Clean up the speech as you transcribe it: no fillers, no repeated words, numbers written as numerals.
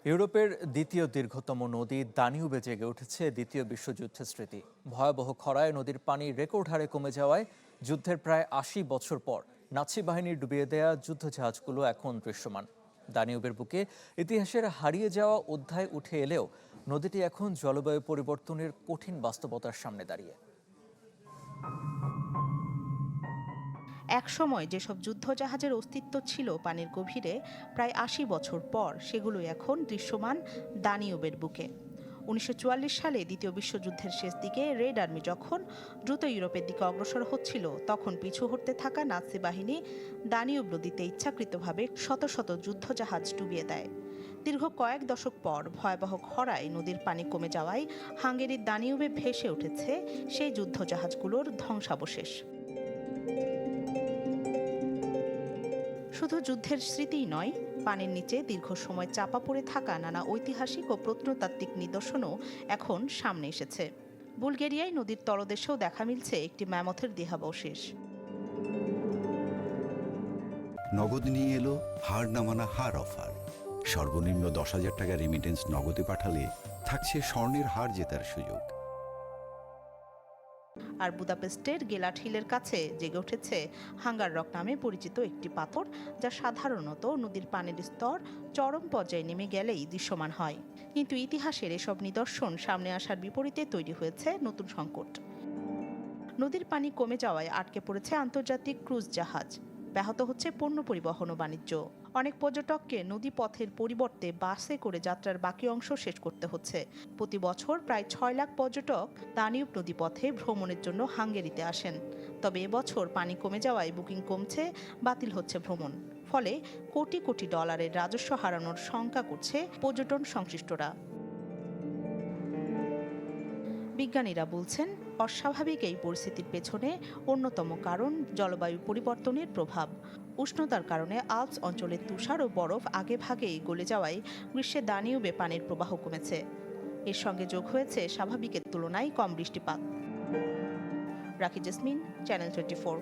ইউরোপের দ্বিতীয় দীর্ঘতম নদী দানিউবে জেগে উঠেছে দ্বিতীয় বিশ্বযুদ্ধের স্মৃতি। ভয়াবহ খরায় নদীর পানি রেকর্ড হারে কমে যাওয়ায় যুদ্ধের প্রায় ৮০ বছর পর নাৎসি বাহিনীর ডুবিয়ে দেয়া যুদ্ধজাহাজগুলো এখন দৃশ্যমান। দানিউবের বুকে ইতিহাসের হারিয়ে যাওয়া অধ্যায় উঠে এলেও নদীটি এখন জলবায়ু পরিবর্তনের কঠিন বাস্তবতার সামনে দাঁড়িয়ে। একসময় যেসব যুদ্ধজাহাজের অস্তিত্ব ছিল পানির গভীরে, প্রায় ৮০ বছর পর সেগুলো এখন দৃশ্যমান দানিউবের বুকে। ১৯৪৪ সালে দ্বিতীয় বিশ্বযুদ্ধের শেষ দিকে রেড আর্মি যখন দ্রুত ইউরোপের দিকে অগ্রসর হচ্ছিল, তখন পিছু হটতে থাকা নাৎসি বাহিনী দানিউব নদীতে ইচ্ছাকৃতভাবে শত শত যুদ্ধজাহাজ ডুবিয়ে দেয়। দীর্ঘ কয়েক দশক পর ভয়াবহ খরায় নদীর পানি কমে যাওয়ায় হাঙ্গেরির দানিউবে ভেসে উঠেছে সেই যুদ্ধজাহাজগুলোর ধ্বংসাবশেষ। শুধু যুদ্ধের স্মৃতিই নয়, পানির নিচে দীর্ঘ সময় চাপা পড়ে থাকা নানা ঐতিহাসিক ও প্রত্নতাত্ত্বিক নিদর্শনও এখন সামনে এসেছে। বুলগেরিয়ায় নদীর তলদেশেও দেখা মিলছে একটি ম্যামথের দেহাবশেষ। নগদ নিয়ে এলো হার না মানা হার অফার। সর্বনিম্ন ১০,০০০ টাকা রেমিটেন্স নগদে পাঠালে থাকছে স্বর্ণের হার জেতার সুযোগ। আর বুদাপেস্টের গেলাট হিলের কাছে জেগে উঠেছে হাঙ্গার রক নামে পরিচিত একটি পাথর, যা সাধারণত নদীর পানির স্তর চরম পর্যায়ে নেমে গেলেই দৃশ্যমান হয়। কিন্তু ইতিহাসের এসব নিদর্শন সামনে আসার বিপরীতে তৈরি হয়েছে নতুন সংকট। নদীর পানি কমে যাওয়ায় আটকে পড়েছে আন্তর্জাতিক ক্রুজ জাহাজ, ব্যাহত হচ্ছে পণ্য পরিবহন ও বাণিজ্য। অনেক পর্যটককে নদী পথের পরিবর্তে বাসে করে যাত্রার বাকি অংশ শেষ করতে হচ্ছে। প্রতি বছর প্রায় ৬ লাখ পর্যটক দানিউব নদী পথে ভ্রমণের জন্য হাঙ্গেরিতে আসেন। তবে এবছর পানি কমে যাওয়ায় বুকিং কমছে, বাতিল হচ্ছে ভ্রমণ। ফলে কোটি কোটি ডলারের রাজস্ব হারানোর শঙ্কা করছে পর্যটন সংশ্লিষ্টরা। বিজ্ঞানীরা বলছেন, অস্বাভাবিক এই পরিস্থিতির পেছনে অন্যতম কারণ জলবায়ু পরিবর্তনের প্রভাব। উষ্ণতার কারণে আল্পস অঞ্চলের তুষার ও বরফ আগেভাগেই গলে যাওয়ায় গ্রীষ্মে দানিউবে পানির প্রবাহ কমেছে। এর সঙ্গে যোগ হয়েছে স্বাভাবিকের তুলনায় কম বৃষ্টিপাত। রাখি জেসমিন, চ্যানেল 24।